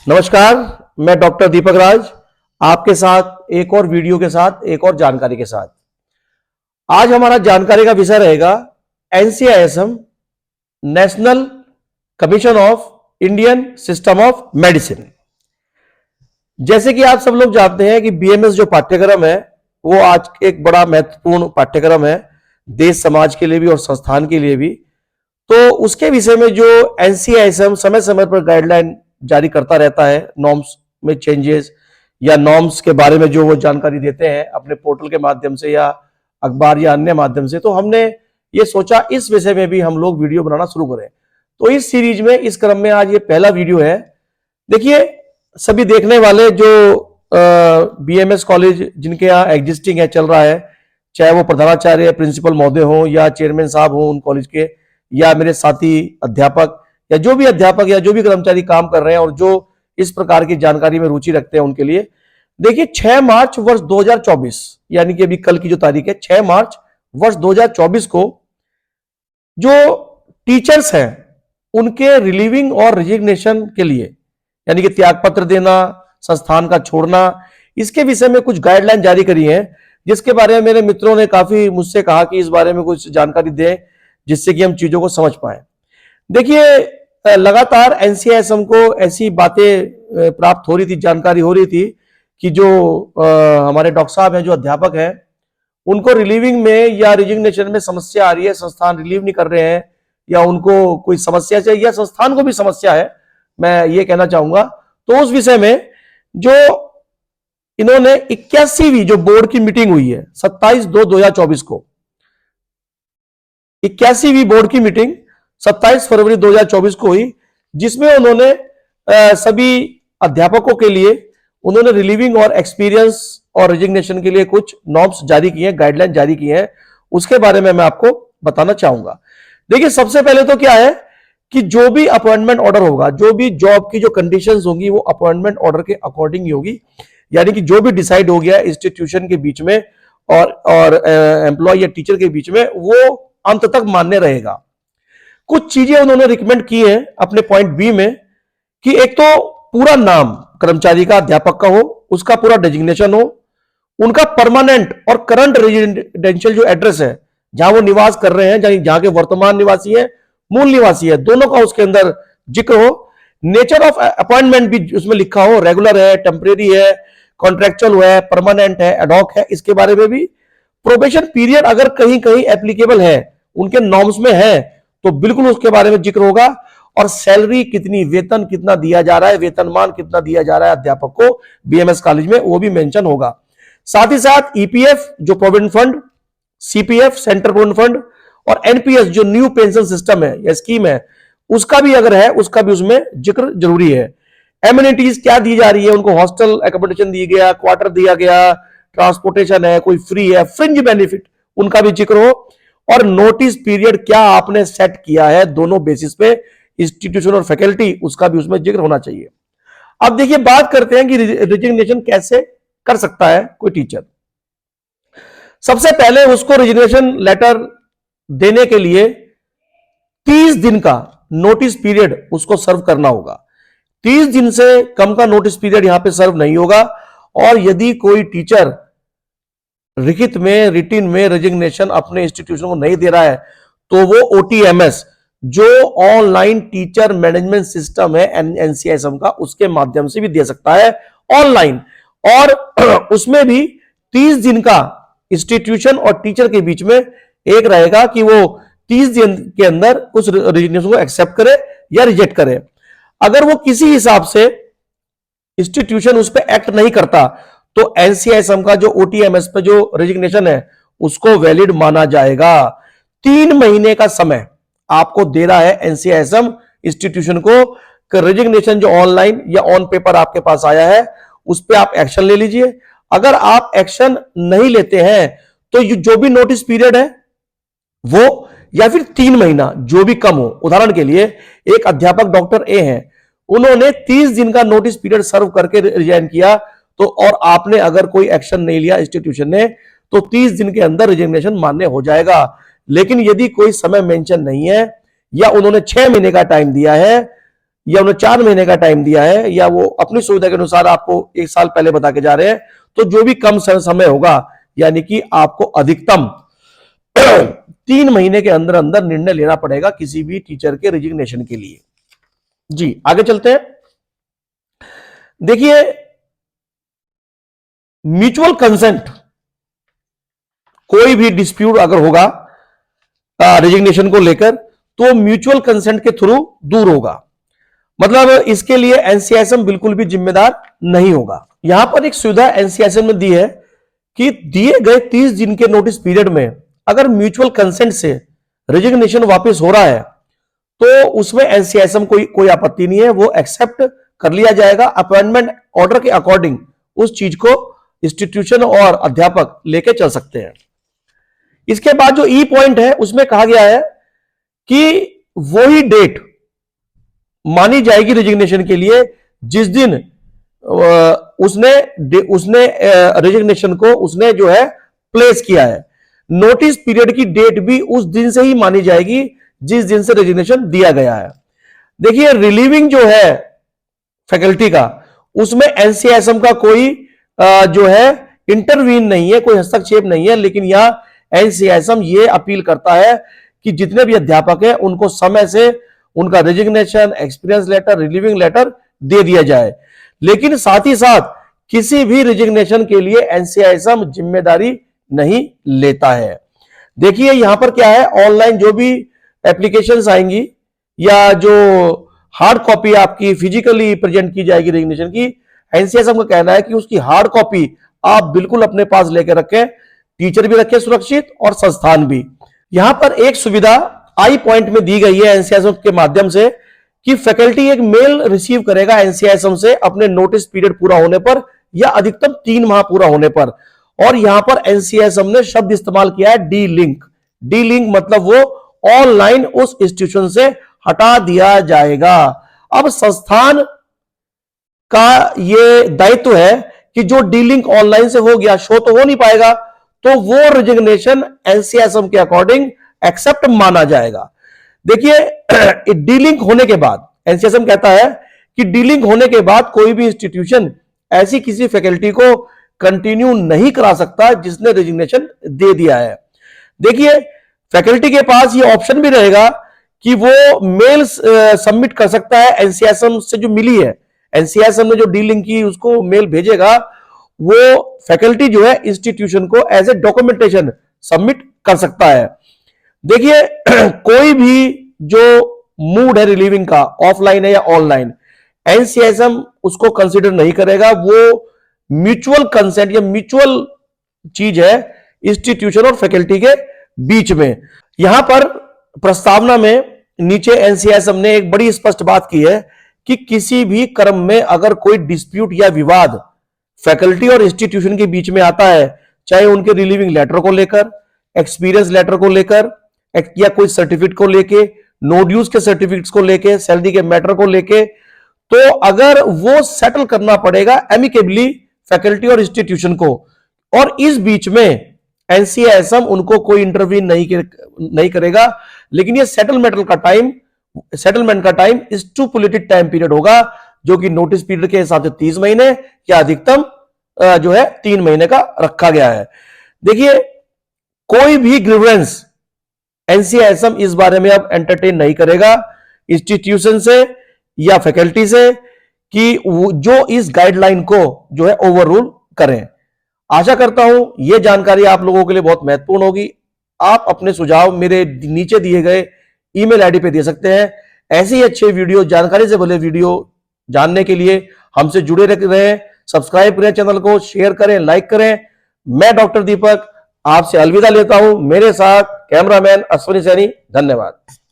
नमस्कार। मैं डॉक्टर दीपक राज आपके साथ एक और वीडियो के साथ एक और जानकारी के साथ। आज हमारा जानकारी का विषय रहेगा NCISM, national commission of Indian system of medicine. जैसे कि आप सब लोग जानते हैं कि बीएमएस जो पाठ्यक्रम है वो आज एक बड़ा महत्वपूर्ण पाठ्यक्रम है, देश समाज के लिए भी और संस्थान के लिए भी। तो उसके विषय में जो एनसीआईएसएम समय समय पर गाइडलाइन जारी करता रहता है, नॉर्म्स में चेंजेस या नॉर्म्स के बारे में जो वो जानकारी देते हैं अपने पोर्टल के माध्यम से या अखबार या अन्य माध्यम से, तो हमने ये सोचा इस विषय में भी हम लोग वीडियो बनाना शुरू करें। तो इस सीरीज में, इस क्रम में आज ये पहला वीडियो है। देखिए, सभी देखने वाले जो बीएमएस कॉलेज जिनके यहाँ एग्जिस्टिंग है, चल रहा है, चाहे वो प्रधानाचार्य प्रिंसिपल महोदय हो या चेयरमैन साहब हो उन कॉलेज के, या मेरे साथी अध्यापक या जो भी अध्यापक या जो भी कर्मचारी काम कर रहे हैं और जो इस प्रकार की जानकारी में रुचि रखते हैं उनके लिए देखिए 6 मार्च वर्ष 2024 यानी कि अभी कल की जो तारीख है 6 मार्च वर्ष 2024 को जो टीचर्स हैं उनके रिलीविंग और रिजिग्नेशन के लिए यानी कि त्यागपत्र देना, संस्थान का छोड़ना, इसके विषय में कुछ गाइडलाइन जारी करी है, जिसके बारे में मेरे मित्रों ने काफी मुझसे कहा कि इस बारे में कुछ जानकारी दें जिससे कि हम चीजों को समझ पाए। देखिए, लगातार एनसीआईएसएम को ऐसी बातें प्राप्त हो रही थी, जानकारी हो रही थी कि जो हमारे डॉक्टर साहब हैं, जो अध्यापक हैं, उनको रिलीविंग में या रिजिग्नेशन में समस्या आ रही है, संस्थान रिलीव नहीं कर रहे हैं या उनको कोई समस्या है या संस्थान को भी समस्या है, मैं ये कहना चाहूंगा। तो उस विषय में जो इन्होंने 81वीं जो बोर्ड की मीटिंग हुई है 27/2/2024 को, 81वीं बोर्ड की मीटिंग 27 फरवरी 2024 को हुई, जिसमें उन्होंने सभी अध्यापकों के लिए उन्होंने रिलीविंग और एक्सपीरियंस और रिजिग्नेशन के लिए कुछ नॉर्म्स जारी किए हैं, गाइडलाइन जारी की हैं। उसके बारे में मैं आपको बताना चाहूंगा। देखिए, सबसे पहले तो क्या है कि जो भी अपॉइंटमेंट ऑर्डर होगा, जो भी जॉब की जो कंडीशंस होंगी वो अपॉइंटमेंट ऑर्डर के अकॉर्डिंग ही होगी, यानी कि जो भी डिसाइड हो गया इंस्टीट्यूशन के बीच में और एम्प्लॉय या टीचर के बीच में, वो अंत तक मान्य रहेगा। कुछ चीजें उन्होंने रिकमेंड की है अपने पॉइंट बी में कि एक तो पूरा नाम कर्मचारी का, अध्यापक का हो, उसका पूरा डेजिग्नेशन हो, उनका परमानेंट और करंट रेजिडेंशियल जो एड्रेस है, जहां वो निवास कर रहे हैं, जहां के वर्तमान निवासी है, मूल निवासी है, दोनों का उसके अंदर जिक्र हो। नेचर ऑफ अपॉइंटमेंट भी उसमें लिखा हो, रेगुलर है, टेम्परेरी है, कॉन्ट्रेक्चुअल है, परमानेंट है, एडॉक है, इसके बारे में भी। प्रोबेशन पीरियड अगर कहीं कहीं एप्लीकेबल है, उनके नॉर्म्स में है, तो बिल्कुल उसके बारे में जिक्र होगा। और सैलरी कितनी, वेतन कितना दिया जा रहा है, वेतनमान कितना दिया जा रहा है अध्यापक को बीएमएस कॉलेज में, वो भी मेंशन होगा। साथ ही साथ ईपीएफ जो provident fund, CPF central provident fund, और एनपीएस जो न्यू पेंशन सिस्टम है या स्कीम है, उसका भी अगर है, उसका भी उसमें जिक्र जरूरी है। एमिनिटीज क्या दी जा रही है, उनको हॉस्टल एकोमोडेशन दी गया, क्वार्टर दिया गया, ट्रांसपोर्टेशन है, कोई फ्री है, फ्रिंज बेनिफिट, उनका भी जिक्र हो। और नोटिस पीरियड क्या आपने सेट किया है दोनों बेसिस पे, इंस्टीट्यूशन और फैकल्टी, उसका भी उसमें जिक्र होना चाहिए। अब देखिए, बात करते हैं कि रिजिग्नेशन कैसे कर सकता है कोई टीचर। सबसे पहले उसको रिजिग्नेशन लेटर देने के लिए 30 दिन का नोटिस पीरियड उसको सर्व करना होगा। 30 दिन से कम का नोटिस पीरियड यहां पे सर्व नहीं होगा। और यदि कोई टीचर लिखित में, रिटिन में रेजिग्नेशन अपने इंस्टीट्यूशन को नहीं दे रहा है, तो वो ओटीएमएस जो ऑनलाइन टीचर मैनेजमेंट सिस्टम है एनसीआईएसएम का, उसके माध्यम से भी दे सकता है ऑनलाइन। और उसमें भी 30 दिन का इंस्टीट्यूशन और टीचर के बीच में एक रहेगा कि वो 30 दिन के अंदर उस रेजिग्नेशन को एक्सेप्ट करे या रिजेक्ट करे। अगर वो किसी हिसाब से इंस्टीट्यूशन उस पर एक्ट नहीं करता, तो एनसीआईएसएम का जो ओटीएमएस पे जो रेजिग्नेशन है उसको वैलिड माना जाएगा। 3 महीने का समय आपको दे रहा है एनसीआईएसएम इंस्टीट्यूशन को, रेजिग्नेशन जो ऑनलाइन या ऑन पेपर आपके पास आया है उस पर आप एक्शन ले लीजिए। अगर आप एक्शन नहीं लेते हैं तो जो भी नोटिस पीरियड है वो, या फिर 3 महीना जो भी कम हो, उदाहरण के लिए एक अध्यापक डॉक्टर ए हैं, उन्होंने 30 दिन का नोटिस पीरियड सर्व करके रिजाइन किया, तो और आपने अगर कोई एक्शन नहीं लिया इंस्टीट्यूशन ने, तो 30 दिन के अंदर रिजिग्नेशन मान्य हो जाएगा। लेकिन यदि कोई समय मेंशन नहीं है या उन्होंने 6 महीने का टाइम दिया है या उन्हें 4 महीने का टाइम दिया है, या वो अपनी सुविधा के अनुसार आपको 1 साल पहले बता के जा रहे हैं, तो जो भी कम समय होगा, यानी कि आपको अधिकतम 3 महीने के अंदर अंदर निर्णय लेना पड़ेगा किसी भी टीचर के रेजिग्नेशन के लिए। जी आगे चलते हैं। देखिए, म्यूचुअल कंसेंट, कोई भी डिस्प्यूट अगर होगा रेजिग्नेशन को लेकर, तो म्यूचुअल कंसेंट के थ्रू दूर होगा। मतलब इसके लिए एनसीआईएसएम बिल्कुल भी जिम्मेदार नहीं होगा। यहां पर एक सुविधा एनसीआईएसएम ने दी है कि दिए गए 30 दिन के नोटिस पीरियड में अगर म्यूचुअल कंसेंट से रेजिग्नेशन वापस हो रहा है, तो उसमें एनसीआईएसएम कोई आपत्ति नहीं है, वो एक्सेप्ट कर लिया जाएगा। अपॉइंटमेंट ऑर्डर के अकॉर्डिंग उस चीज को इंस्टीट्यूशन और अध्यापक लेके चल सकते हैं। इसके बाद जो ई पॉइंट है, उसमें कहा गया है कि वही डेट मानी जाएगी रेजिग्नेशन के लिए जिस दिन उसने रेजिग्नेशन को उसने जो है प्लेस किया है। नोटिस पीरियड की डेट भी उस दिन से ही मानी जाएगी जिस दिन से रेजिग्नेशन दिया गया है। देखिए, रिलीविंग जो है फैकल्टी का, उसमें एनसीआईएसएम का कोई जो है इंटरवीन नहीं है, कोई हस्तक्षेप नहीं है, लेकिन यहां एनसीआईएसएम ये अपील करता है कि जितने भी अध्यापक हैं उनको समय से उनका resignation, experience letter, relieving letter दे दिया जाए। लेकिन साथ ही साथ किसी भी रेजिग्नेशन के लिए एनसीआईएसएम जिम्मेदारी नहीं लेता है। देखिए यहां पर क्या है, ऑनलाइन जो भी एप्लीकेशंस आएंगी या जो हार्ड कॉपी आपकी फिजिकली प्रेजेंट की जाएगी रेजिग्नेशन की, एनसीआईएसएम का कहना है कि उसकी हार्ड कॉपी आप बिल्कुल अपने पास लेकर रखें, टीचर भी रखें सुरक्षित और संस्थान भी। यहां पर एक सुविधा आई पॉइंट में दी गई है एनसीआईएसएम के माध्यम से कि फैकल्टी एक मेल रिसीव करेगा एनसीआईएसएम से अपने नोटिस पीरियड पूरा होने पर या अधिकतम 3 माह पूरा होने पर। और यहां पर एनसीआईएसएम ने शब्द इस्तेमाल किया है डी लिंक। डी लिंक मतलब वो ऑनलाइन उस इंस्टीट्यूशन से हटा दिया जाएगा। अब संस्थान का ये दायित्व है कि जो डी लिंक ऑनलाइन से हो गया, शो तो हो नहीं पाएगा, तो वो रेजिग्नेशन एनसीआईएसएम के अकॉर्डिंग एक्सेप्ट माना जाएगा। देखिए, डीलिंक होने के बाद एनसीआईएसएम कहता है कि डीलिंक होने के बाद कोई भी इंस्टीट्यूशन ऐसी किसी फैकल्टी को कंटिन्यू नहीं करा सकता जिसने रेजिग्नेशन दे दिया है। देखिए, फैकल्टी के पास ये ऑप्शन भी रहेगा कि वो मेल सबमिट कर सकता है एनसीआईएसएम से जो मिली है। एनसीआईएसएम ने जो डीलिंक की उसको मेल भेजेगा, वो फैकल्टी जो है इंस्टीट्यूशन को एज ए डॉक्यूमेंटेशन सबमिट कर सकता है। देखिए, कोई भी जो मूड है रिलीविंग का, ऑफलाइन है या ऑनलाइन, एनसीआईएसएम उसको कंसीडर नहीं करेगा। वो म्यूचुअल कंसेंट या म्यूचुअल चीज है इंस्टीट्यूशन और फैकल्टी के बीच में। यहां पर प्रस्तावना में नीचे एनसीआईएसएम ने एक बड़ी स्पष्ट बात की है कि किसी भी क्रम में अगर कोई डिस्प्यूट या विवाद फैकल्टी और इंस्टीट्यूशन के बीच में आता है, चाहे उनके रिलीविंग लेटर को लेकर, एक्सपीरियंस लेटर को लेकर, या कोई सर्टिफिकेट को लेके, नो ड्यूज के सर्टिफिकेट्स को लेके, सैलरी के मैटर को लेके, तो अगर वो सेटल करना पड़ेगा एमिकेबली फैकल्टी और इंस्टीट्यूशन को, और इस बीच में एनसीआईएसएम उनको कोई इंटरवीन नहीं करेगा। लेकिन ये सेटलमेंट का टाइम स्टुपुलेटेड टाइम पीरियड होगा, जो कि नोटिस पीरियड के हिसाब से 30 महीने या अधिकतम जो है 3 महीने का रखा गया है। देखिए, कोई भी ग्रीवेंस एनसीआईएसएम इस बारे में अब एंटरटेन नहीं करेगा इंस्टीट्यूशन से या फैकल्टी से कि जो इस गाइडलाइन को जो है ओवररूल करें। आशा करता हूं यह जानकारी आप लोगों के लिए बहुत महत्वपूर्ण होगी। आप अपने सुझाव मेरे नीचे दिए गए ईमेल आईडी पे दे सकते हैं। ऐसे ही अच्छे वीडियो, जानकारी से भले वीडियो जानने के लिए हमसे जुड़े रहें, सब्सक्राइब करें चैनल को, शेयर करें, लाइक करें। मैं डॉक्टर दीपक आपसे अलविदा लेता हूं, मेरे साथ कैमरामैन अश्विनी सैनी। धन्यवाद।